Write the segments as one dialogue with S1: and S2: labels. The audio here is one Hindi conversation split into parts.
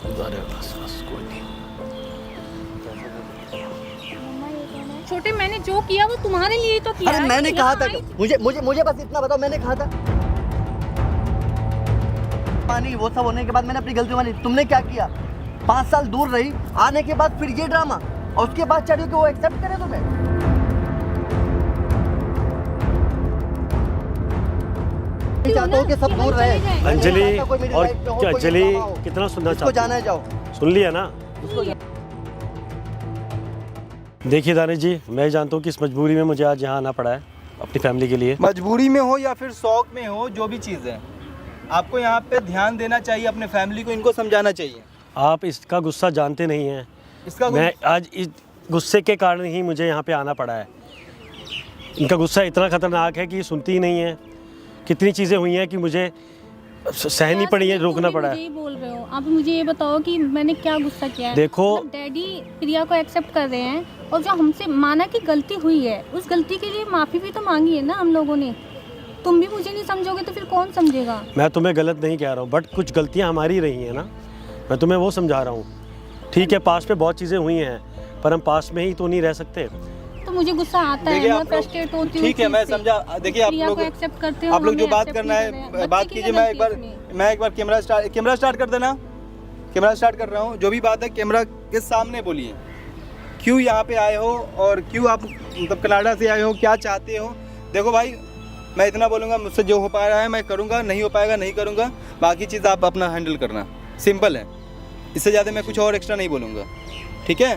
S1: अरे बस कोई नहीं।
S2: छोटे, मैंने जो किया वो तुम्हारे लिए तो किया।
S3: अरे मैंने कहा था, मुझे बस इतना बताओ, मैंने कहा था मानी, वो सब होने के बाद मैंने अपनी गलती मानी। तुमने क्या किया? 5 साल दूर रही, आने के बाद फिर ये ड्रामा, और उसके बाद चढ़ी कि वो एक्सेप्ट करे तुम्हें। मैं चाहता हूँ कि सब दूर रहे।
S1: अंजलि,
S3: मैं चाहता कोई मेरी
S1: और
S3: लाइफ में हो,
S1: क्या
S3: कोई
S1: अंजलि
S3: ड्रामा हो।
S1: कितना सुनना
S3: इसको
S1: चाहती
S3: जाना है, जाओ।
S1: सुन लिया ना। देखिए दानिश जी, मैं जानता हूँ कि इस मजबूरी में मुझे आज यहाँ आना पड़ा है अपनी फैमिली के लिए।
S4: मजबूरी में हो या फिर शौक में हो, जो भी चीज़ है, आपको यहाँ पे ध्यान देना चाहिए, अपने फैमिली को इनको समझाना चाहिए।
S1: आप इसका गुस्सा जानते नहीं हैं।
S4: इसका
S1: मैं आज इस गुस्से के कारण ही मुझे यहाँ पे आना पड़ा है। इनका गुस्सा इतना खतरनाक है कि ये सुनती ही नहीं है। कितनी चीज़ें हुई हैं कि मुझे सहनी पड़ी है, रोकना पड़ा है।
S2: मुझे ही बोल रहे हो आप, मुझे ये बताओ कि मैंने क्या गुस्सा किया है।
S1: देखो,
S2: मतलब डैडी प्रिया को एक्सेप्ट कर रहे हैं, और जो हमसे माना कि गलती हुई है, उस गलती के लिए माफ़ी भी तो मांगी है ना हम लोगों ने। तुम भी मुझे नहीं समझोगे तो फिर कौन समझेगा? मैं
S1: तुम्हें गलत नहीं कह रहा हूँ, बट कुछ गलतियाँ हमारी रही हैं ना, मैं तुम्हें वो समझा रहा हूँ। ठीक है, पास्ट में बहुत चीज़ें हुई हैं, पर हम पास्ट में ही तो नहीं रह सकते।
S2: तो मुझे गुस्सा आता है, मैं फ्रस्ट्रेट होती हूँ।
S4: ठीक है, मैं समझा। देखिए आप लोग
S2: एक्सेप्ट करते हो,
S4: आप लोग जो
S2: हमें
S4: बात
S2: accept
S4: करना
S2: नहीं कर रहे
S4: है
S2: हैं।
S4: बात
S2: बच्चे की
S4: कीजिए।
S2: क्या
S4: मैं एक बार कैमरा स्टार्ट कर देना। कैमरा स्टार्ट कर रहा हूँ। जो भी बात है कैमरा के सामने बोलिए। क्यों यहाँ पे आए हो और क्यों आप मतलब कनाडा से आए हो, क्या चाहते हो? देखो भाई, मैं इतना बोलूँगा, मुझसे जो हो पा रहा है मैं करूँगा, नहीं हो पाएगा नहीं करूँगा। बाकी चीज़ आप अपना हैंडल करना, सिंपल है। इससे ज़्यादा मैं कुछ और एक्स्ट्रा नहीं बोलूँगा, ठीक है?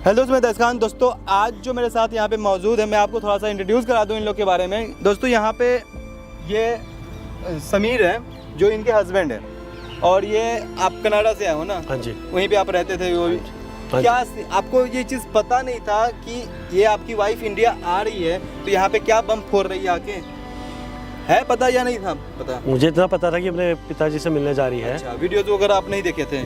S4: हेलो मैं दसखान। दोस्तों, आज जो मेरे साथ यहाँ पे मौजूद है, मैं आपको थोड़ा सा इंट्रोड्यूस करा दूँ इन लोग के बारे में। दोस्तों, यहाँ पे ये समीर है जो इनके हस्बैंड है, और ये आप कनाडा से आए हो ना?
S1: हाँ जी।
S4: वहीं पे आप रहते थे वो भी?
S1: हाँ
S4: क्या आपको ये चीज़ पता नहीं था कि ये आपकी वाइफ इंडिया आ रही है तो यहाँ पे क्या बम फोड़ रही है आके? है पता या नहीं था पता?
S1: मुझे इतना पता था कि अपने पिताजी से मिलने जा रही है।
S4: अच्छा, वीडियोज वगैरह आप नहीं देखे थे?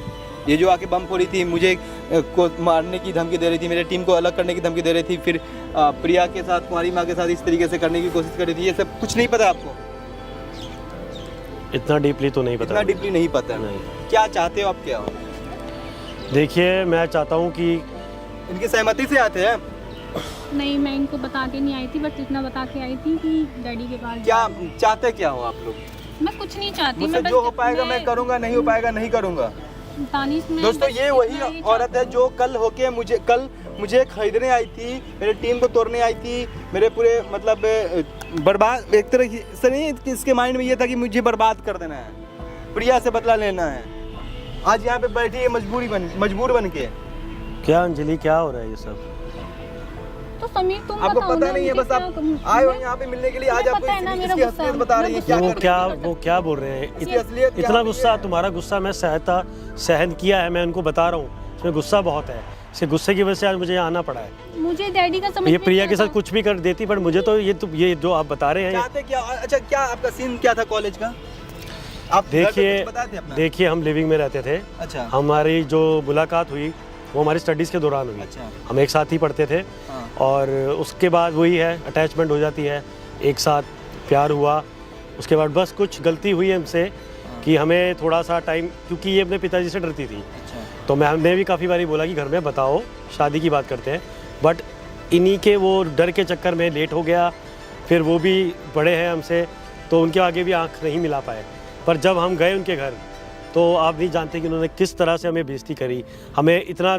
S4: ये जो आके बम फोड़ी थी, मुझे को मारने की धमकी दे रही थी, मेरे टीम को अलग करने की धमकी दे रही थी, फिर प्रिया के साथ, कुमारी माँ के साथ इस तरीके से करने की कोशिश कर रही थी, ये सब कुछ नहीं पता आपको?
S1: इतना डीपली तो नहीं पता।
S4: इतना डीपली नहीं पता?
S1: नहीं।
S4: क्या चाहते हो आप, क्या हो?
S1: देखिए, मैं चाहता हूँ कि
S4: इनकी सहमति से आते हैं?
S2: नहीं, मैं इनको बता के नहीं आई थी, बस इतना बता के आई थी कि डैडी के पास।
S4: क्या चाहते क्या हो आप लोग?
S2: मैं कुछ नहीं चाहती।
S4: मुझसे जो हो पाएगा मैं करूँगा, नहीं हो पाएगा नहीं करूँगा। दोस्तों, ये वही औरत है जो कल मुझे खरीदने आई थी, मेरे टीम को तोड़ने आई थी, मेरे पूरे मतलब बर्बाद, एक तरह से नहीं, इसके माइंड में ये था कि मुझे बर्बाद कर देना है, प्रिया से बदला लेना है। आज यहाँ पे बैठी है मजबूर बन के।
S1: क्या अंजलि, क्या हो रहा है ये सब?
S2: तो समीर, तुम
S4: आपको
S2: बताओ
S4: पता
S2: ना,
S4: नहीं है,
S2: मुझे
S4: बस आप आए हो यहाँ पे मिलने के लिए। आज आपको इसकी असलियत बता रही है। क्या कर रही है?
S1: वो क्या बोल रहे हैं?
S4: इसकी असलियत क्या
S1: इतना
S4: है?
S1: गुस्सा, तुम्हारा गुस्सा मैं सहन किया है, मैं उनको बता रहा हूँ, इसमें गुस्सा बहुत है। इस गुस्से की वजह से आज मुझे यहाँ आना पड़ा है।
S2: मुझे डैडी का समझ
S1: ये प्रिया के साथ कुछ भी कर देती, पर मुझे तो ये जो आप बता रहे हैं।
S4: चाहते क्या? अच्छा, क्या आपका सीन क्या था कॉलेज का? आप
S1: देखिए हम लिविंग में रहते थे।
S4: अच्छा।
S1: हमारी जो मुलाकात हुई वो हमारी स्टडीज़ के दौरान हुई।
S4: अच्छा।
S1: हम एक साथ ही पढ़ते थे।
S4: हाँ।
S1: और उसके बाद वही है, अटैचमेंट हो जाती है, एक साथ प्यार हुआ। उसके बाद बस कुछ गलती हुई हमसे कि हमें थोड़ा सा टाइम, क्योंकि ये अपने पिताजी से डरती थी।
S4: अच्छा।
S1: तो हमने भी काफ़ी बारी बोला कि घर में बताओ, शादी की बात करते हैं, बट इन्हीं के वो डर के चक्कर में लेट हो गया। फिर वो भी बड़े हैं हमसे, तो उनके आगे भी आंख नहीं मिला पाए। पर जब हम गए उनके घर, तो आप नहीं जानते कि उन्होंने किस तरह से हमें बेइज्जती करी, हमें इतना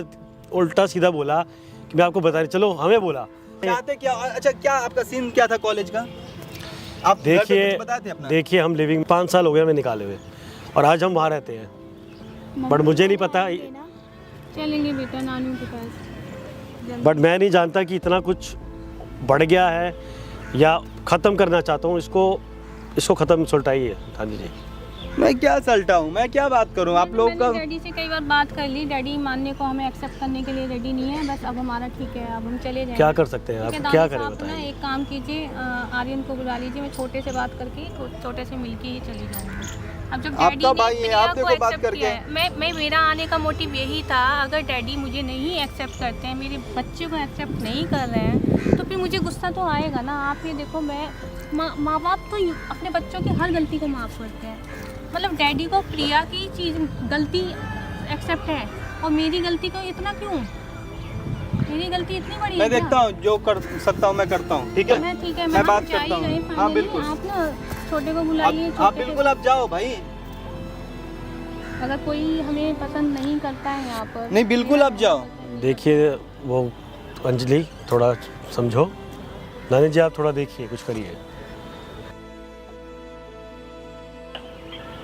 S1: उल्टा सीधा बोला कि मैं आपको बता रही, चलो हमें बोला।
S4: चाहते क्या? अच्छा, क्या आपका सीन क्या था कॉलेज का? आप
S1: देखिए हम लिविंग 5 साल हो गए हमें निकाले हुए, और आज हम वहाँ रहते हैं। बट मुझे नहीं पता,
S2: चलेंगे बेटा नानू के पास।
S1: बट मैं नहीं जानता कि इतना कुछ बढ़ गया है या ख़त्म करना चाहता हूँ इसको ख़त्म सुलटाइए गांधी जी।
S4: मैं क्या सल्टा हूँ, मैं क्या बात करूँ? आप लोग का
S2: डैडी से कई बार बात कर ली, डैडी मानने को, हमें एक्सेप्ट करने के लिए रेडी नहीं है। बस अब हमारा ठीक है, अब हम चले जाएंगे।
S1: क्या कर सकते हैं आप, क्या करें
S2: ना
S1: बताइए?
S2: एक काम कीजिए, आर्यन को बुला लीजिए, मैं छोटे से बात करके छोटे से मिलके ही चली जाऊँगी। अब जब
S4: आपका भाई है, आप देखो बात करके।
S2: मैं मेरा आने का मोटिव यही था, अगर डैडी मुझे नहीं एक्सेप्ट करते हैं, मेरे बच्चे को एक्सेप्ट नहीं कर रहे हैं, तो फिर मुझे गुस्सा तो आएगा ना। आप ये देखो, मैं माँ बाप तो अपने बच्चों की हर गलती को माफ़ करते हैं, मतलब डैडी को प्रिया की चीज गलती एक्सेप्ट है और मेरी गलती को इतना क्यों? मेरी गलती इतनी बड़ी है
S4: मैं
S2: क्या?
S4: देखता हूँ, जो कर सकता हूँ मैं करता हूँ, ठीक है?
S2: ठीक है,
S4: मैं
S2: हम
S4: बात
S2: जा
S4: करता
S2: ही गए
S4: हूँ। हाँ
S2: finally।
S4: बिल्कुल,
S2: आप ना छोटे को बुलाइए।
S4: आप
S2: छोटे
S4: बिल्कुल आप जाओ भाई।
S2: को- अगर कोई हमें पसंद नहीं करता है यहाँ पर,
S4: नहीं बिल्कुल आप जाओ।
S1: देखिए वो अंजलि थोड़ा समझो, नानी जी आप थोड़ा देखिए, कुछ करिए।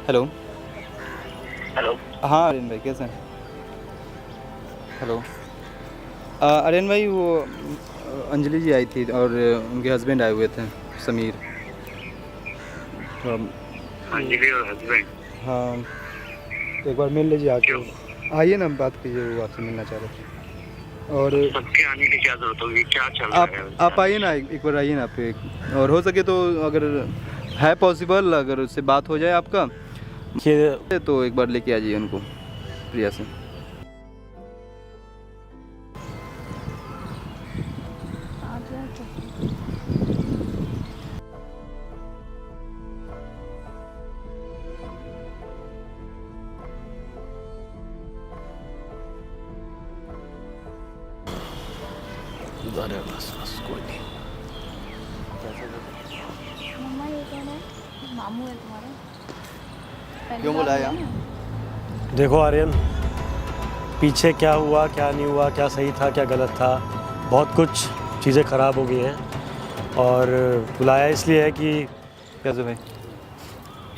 S4: Hello
S5: hello.
S4: हाँ आर्यन भाई कैसे हैं? हेलो आर्यन भाई, वो अंजलि जी आई थी और उनके हस्बैंड आए हुए थे, समीर। तो
S5: अंजलि और हस्बैंड?
S4: हाँ, एक बार मिल लीजिए आके, आइए ना, बात कीजिए, वो आपसे मिलना चाह रहे थे। और
S5: सबके आने की क्या जरूरत होगी? क्या चल रहा है?
S4: आप आइए ना, एक बार आइए ना आप, और हो सके तो अगर है पॉसिबल, अगर उससे बात हो जाए आपका,
S1: देखिए
S4: तो एक बार लेके आ जाइए उनको प्रिया से।
S1: अरे बस कोई नहीं।
S2: मम्मा ये कौन है? मामू है तुम्हारे? पहली
S3: क्यों
S2: बार
S3: बुलाया?
S2: मिले ना।
S1: देखो आर्यन, पीछे क्या हुआ क्या नहीं हुआ, क्या सही था क्या गलत था, बहुत कुछ चीज़ें ख़राब हो गई हैं। और बुलाया इसलिए है कि
S4: कैसे भाई?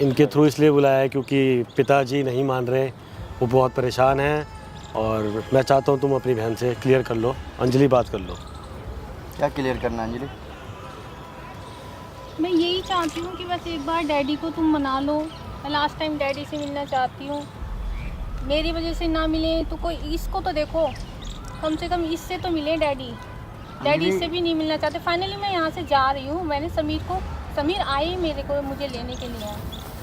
S1: इनके थ्रू इसलिए बुलाया है क्योंकि पिताजी नहीं मान रहे, वो बहुत परेशान हैं। और मैं चाहता हूँ तुम अपनी बहन से क्लियर कर लो, अंजलि बात कर लो।
S3: क्या क्लियर करना अंजलि?
S2: मैं यही चाहती हूँ कि बस एक बार डैडी को तुम मना लो। मैं लास्ट टाइम डैडी से मिलना चाहती हूँ, मेरी वजह से ना मिले तो कोई इसको तो देखो, कम से कम इससे तो मिले डैडी। डैडी इससे भी नहीं मिलना चाहते। फाइनली मैं यहाँ से जा रही हूँ। मैंने समीर आए मेरे को मुझे लेने के लिए,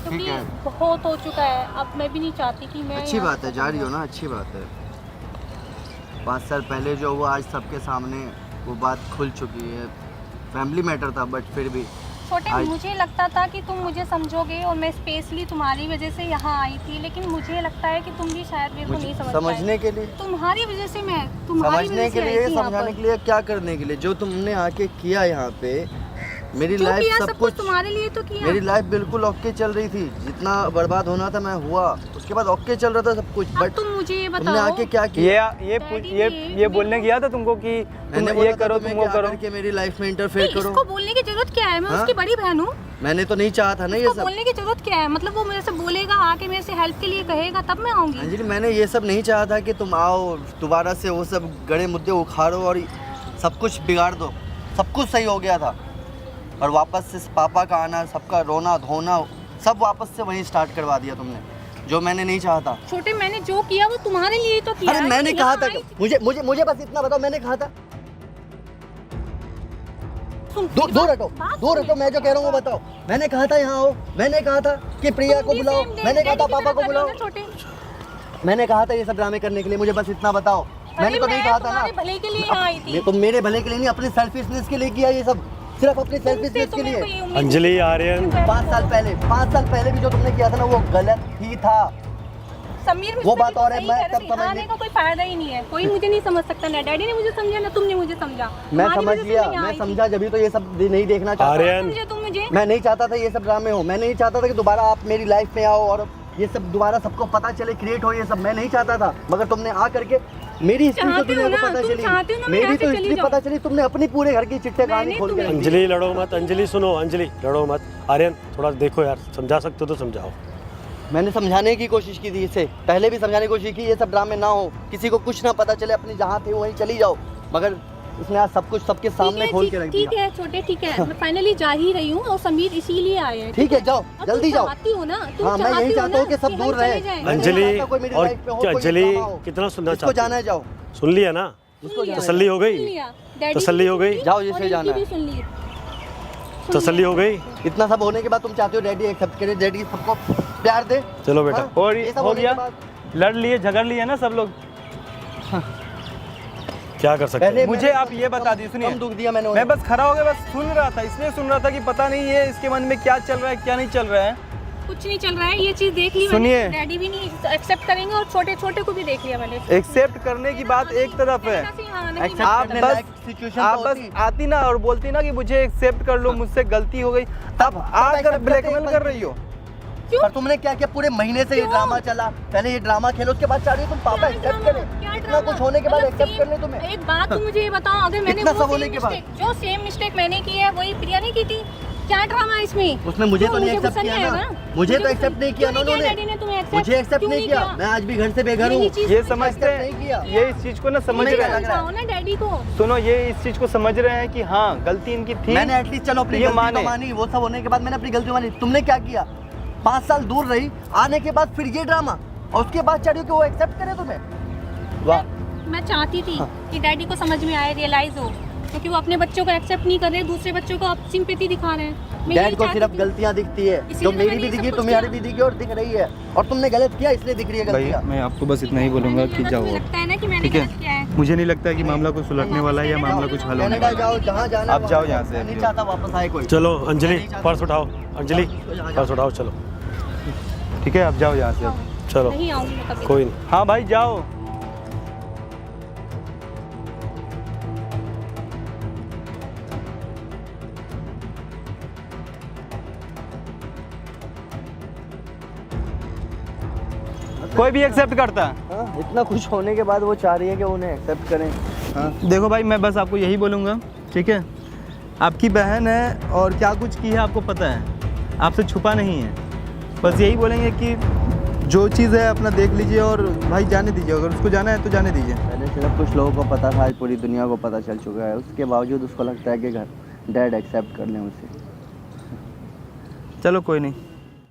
S2: क्योंकि
S3: है।
S2: बहुत हो चुका है। अब मैं भी नहीं चाहती कि मैं
S3: अच्छी
S2: यहाँ
S3: बात
S2: से
S3: है, जा रही हो ना, अच्छी बात है। 5 साल पहले जो हुआ आज सबके सामने वो बात खुल चुकी है। फैमिली मैटर था बट फिर भी
S2: छोटे,
S3: आज-
S2: मुझे लगता था कि तुम मुझे समझोगे और मैं स्पेशली तुम्हारी वजह से यहाँ आई थी, लेकिन मुझे लगता है कि तुम भी शायद मेरे को नहीं समझ पाए।
S3: समझने के लिए,
S2: तुम्हारी वजह से मैं तुम्हारी
S3: समझने
S2: वजह
S3: के
S2: से आई
S3: लिए,
S2: थी यहाँ
S3: समझाने
S2: पर।
S3: के लिए, क्या करने के लिए, जो तुमने आके किया यहाँ पे, मेरी
S2: जो
S3: लाइफ
S2: किया
S3: सब
S2: सब
S3: कुछ,
S2: कुछ तुम्हारे लिए तो किया।
S3: मेरी लाइफ बिल्कुल ओके चल रही थी। जितना बर्बाद होना था मैं हुआ, उसके बाद ओके चल रहा था सब कुछ।
S2: अब
S3: बट
S2: तुम मुझे ये
S3: तुमने
S2: बताओ,
S3: आके क्या किया?
S2: ये
S4: बोलने गया था तुमको कि
S3: मैंने बोला था तुम्हें कि आकर के मेरी लाइफ में इंटरफेयर
S2: इसको
S3: करो।
S2: बोलने की जरूरत क्या है? मैं
S3: हाँ?
S2: उसकी बड़ी बहन हूँ।
S3: मैंने तो नहीं चाहा था ना ये
S2: इसको
S3: सब।
S2: बोलने की जरूरत क्या है? मतलब वो मेरे से बोलेगा, आके मेरे से हेल्प के लिए कहेगा, तब मैं आऊंगी।
S3: अंजलि, मैंने ये सब नहीं चाहा था कि तुम आओ दोबारा से वो सब गड़े मुद्दे उखाड़ो और सब कुछ बिगाड़ दो। सब कुछ सही हो गया था और वापस से पापा का आना, सबका रोना धोना, सब वापस से वही स्टार्ट करवा दिया तुमने, जो मैंने नहीं चाहा था।
S2: छोटे, मैंने जो किया वो तुम्हारे लिए ही तो किया।
S3: अरे
S2: है।
S3: मैंने
S2: यहाँ
S3: कहा था
S2: आई
S3: कि
S2: थी।
S3: मुझे मुझे मुझे बस इतना बताओ, मैंने कहा था।
S2: सुन,
S3: दूर हटो, दूर हटो, मैं जो कह रहा हूँ वो बताओ। मैंने कहा था यहाँ आओ, मैंने कहा था कि प्रिया को बुलाओ, मैंने कहा था पापा को बुलाओ,
S2: छोटे,
S3: मैंने कहा था ये सब ड्रामे करने के लिए। मुझे बस इतना बताओ, मैंने तो नहीं कहा था ना।
S2: तुम्हारे भले के लिए यहाँ आई थी।
S3: तो मेरे भले के लिए नहीं, अपने सेल्फिशनेस के लिए किया ये सब, सिर्फ अपने सेल्फिशनेस के लिए।
S1: अंजलि आर्यन
S3: 5 साल पहले भी जो तुमने किया था ना वो गलत ही था।
S2: समीर
S3: वो बात और है, मैं तब समझ
S2: आने का कोई फायदा ही नहीं है। कोई मुझे नहीं समझ सकता, ना डैडी ने मुझे समझा ना तुमने मुझे समझा।
S3: मैं
S2: तुम्हारी
S3: समझ
S2: वजह से
S3: लिया,
S2: यहाँ
S3: मैं
S2: आई थी।
S3: समझा, जब तो ये सब नहीं देखना चाहता।
S1: आर्यन
S2: समझे तुम मुझे?
S3: मैं नहीं चाहता था ये सब ड्रामे हो, मैं नहीं चाहता था कि दोबारा आप मेरी लाइफ में आओ और ये सब दोबारा सबको पता चले, क्रिएट हो ये सब। मैं नहीं चाहता था, मगर तुमने आ करके मेरी हिस्ट्री तो
S2: चाहते हो
S3: दुनिया को
S2: ना,
S3: पता
S2: तुम
S3: चली,
S2: चाहते हो ना, मैं
S3: मेरी
S2: यहाँ
S3: तो
S2: से
S3: हिस्ट्री
S2: चली
S3: पता चली। तुमने अपनी पूरे घर की चिट्ठे कहानी
S2: मैंने
S3: खोल के रख दी।
S1: अंजलि लड़ो मत, अंजलि सुनो, अंजलि लड़ो मत। आर्यन थोड़ा देखो यार, समझा सकते हो तो समझाओ।
S3: मैंने समझाने की कोशिश की थी, इसे पहले भी समझाने की कोशिश की, ये सब ड्रामे ना हो, किसी को कुछ ना पता चले, अपनी जहाँ थे वहीं चली जाओ। मगर इसने आज सब कुछ सबके सामने खोल के रख
S2: ठीक
S3: दिया।
S2: है छोटे, ठीक है, मैं फाइनली जा ही रही हूँ और समीर इसीलिए आए हैं।
S3: ठीक है, जाओ,
S2: अब
S3: जल्दी
S2: तुम
S3: जाओ।
S2: चाहती हो ना, तुम
S3: हाँ, मैं यही
S2: चाहती हो
S3: चाहता हूँ
S2: ना
S3: कि सब
S2: हम
S3: दूर
S2: चले
S3: रहे।
S2: जाएं।
S3: मैं नहीं
S1: अंजलि
S3: चाहता कोई मेरी
S1: और
S3: लाइफ में हो,
S1: क्या
S3: कोई
S1: अंजलि
S3: ड्रामा हो।
S1: कितना सुनना
S3: जिसको
S1: चाहती
S3: जाना है जाओ,
S1: सुन लिया ना?
S3: जिसको जाना है।
S1: तसल्ली हो गई?
S2: सुन लिया, डैडी
S1: तसल्ली हो गई?
S3: जाओ,
S2: और
S3: जिसे
S2: इनकी
S3: जाना
S2: भी
S3: है।
S2: सुन ली।
S1: तसल्ली हो गई?
S3: इतना सब होने के बाद तुम चाहते हो डैडी एक्सेप्ट करे, डैडी सबको प्यार दे।
S1: चलो बेटा।
S3: हाँ?
S4: और
S3: ये सब
S4: हो
S3: होने के
S4: गया,
S3: बाद
S4: लड़ लिए, झगड़ लिए ना सब लोग।
S1: क्या कर सकते
S3: पहले
S1: हैं?
S4: मुझे
S3: मैंने
S4: आप ये बता दी, सुनिए,
S3: कम दुख दिया मैंने
S4: मैं
S3: उन्हें।
S4: बस खड़ा हो गया, बस सुन रहा था, इसलिए सुन रहा था कि पता नहीं ये इसके मन में क्या चल रहा है क्या नहीं चल रहा है।
S2: कुछ नहीं चल रहा है, ये चीज देख ली मैंने,
S4: सुनिए।
S2: डैडी भी नहीं एक्सेप्ट करेंगे और छोटे छोटे को भी देख लिया मैंने।
S4: एक्सेप्ट करने की बात एक तरफ है,
S2: हाँ, नहीं,
S3: Accept
S4: आप
S3: करने
S4: बस
S3: लायक situation
S4: आप
S3: तो
S4: बस
S3: होती।
S4: आती ना और बोलती ना कि मुझे एक्सेप्ट कर लो, मुझसे गलती हो गई, तब आकर
S3: accept
S4: ब्लैकमेल
S3: करते
S4: कर रही हो।
S2: क्यों?
S3: पर तुमने क्या किया, पूरे महीने से ये
S2: क्यों?
S3: ड्रामा चला, पहले ये ड्रामा खेलो, उसके बाद चाह रही हो तुम पापा एक्सेप्ट करें, इतना कुछ होने के बाद एक्सेप्ट करने तुम्हें।
S2: एक बात तो मुझे ये बताओ, अगर मैंने
S3: इतना
S2: वो
S3: सब होने
S2: same
S3: के बाद।
S2: mistake- जो सेम मिस्टेक मैंने की है वही प्रिया ने की थी, क्या ड्रामा है इसमें?
S3: उसमें मुझे
S2: क्यों?
S3: तो नहीं
S2: मुझे
S3: एक्सेप्ट
S2: गुस्सा
S3: किया
S2: नहीं
S3: ना,
S2: आएगा?
S3: मुझे तो
S2: गुस्सा-
S3: एक्सेप्ट नहीं किया
S2: क्यों
S3: ना उन्होंने,
S2: डैडी ने तुम्हें accept-
S3: मुझे एक्सेप्ट
S2: क्यों
S3: नहीं किया, मैं आज भी घर से बेघर हूँ।
S2: यही चीज़
S4: ये
S2: मुझे
S4: समझते
S3: accept नहीं किया।
S4: हैं, ये इस चीज को ना समझ
S2: मुझे
S4: रहे
S3: लग रहा है।
S4: हैं,
S2: समझाओ ना डैडी को।
S4: सुनो ये इस चीज को समझ रहे हैं कि हाँ गलती इनकी थी।
S3: मैंने एटलीस्ट चलो अपनी
S4: ये
S3: गलती
S4: माने।
S3: तो मानी, वो सब होने के बाद मैंने अपनी गलती मानी। तुमने क्या किया, 5 साल दूर रही, आने के बाद फिर ये ड्रामा, और उसके बाद चाह रही हो कि वो एक्सेप्ट करे तुम्हें। वाह,
S2: मैं चाहती थी कि डैडी को समझ में आए, रियलाइज हो, क्योंकि वो अपने बच्चों को एक्सेप्ट नहीं कर रहे, दूसरे बच्चों को अब सिंपैथी दिखा रहे हैं। मैं यही
S3: डैड को
S2: चाहती
S3: सिर्फ
S2: थी।
S3: गलतियां दिखती है,
S2: इसीलिए
S3: जो
S2: तो
S3: मेरी
S2: मैंने
S3: भी
S2: ये सब
S3: दिखी
S2: कुछ
S3: तुम्हारी
S2: किया।
S3: भी दिखी और दिख रही है, और तुमने गलत किया इसलिए दिख रही है
S4: भाई
S3: गलतियां।
S4: मैं आपको बस इतना ही बोलूंगा कि
S2: तुम्हें
S4: जाओ,
S2: लगता है ना कि मैंने
S4: ठीक है?
S2: गलत किया है।
S4: मुझे नहीं लगता कि मामला कुछ सुलझने वाला है या मामला कुछ हल होने
S3: कनाडा
S4: वाला
S3: जाओ, जहाँ जाना
S4: आप जाओ यहाँ से,
S3: मैं नहीं चाहता वापस आए कोई।
S1: चलो अंजलि पर्स उठाओ, अंजलि पर्स उठाओ, चलो
S4: है। ठीक है आप जाओ यहाँ से अब।
S1: चलो
S2: नहीं आऊंगी मैं कभी।
S1: कोई नहीं।
S4: हाँ भाई जाओ। कोई भी एक्सेप्ट करता है।
S3: हाँ, इतना खुश होने के बाद वो चाह रही है कि उन्हें एक्सेप्ट करें।
S4: हाँ देखो भाई मैं बस आपको यही बोलूँगा, ठीक है, आपकी बहन है और क्या कुछ की है आपको पता है, आपसे छुपा नहीं है। बस यही बोलेंगे कि जो चीज़ है अपना देख लीजिए और भाई जाने दीजिए, अगर उसको जाना है तो जाने दीजिए।
S3: पहले सिर्फ कुछ लोगों को पता था, आज पूरी दुनिया को पता चल चुका है, उसके बावजूद उसको लगता है कि घर डैड एक्सेप्ट कर लें उसे।
S4: चलो कोई नहीं।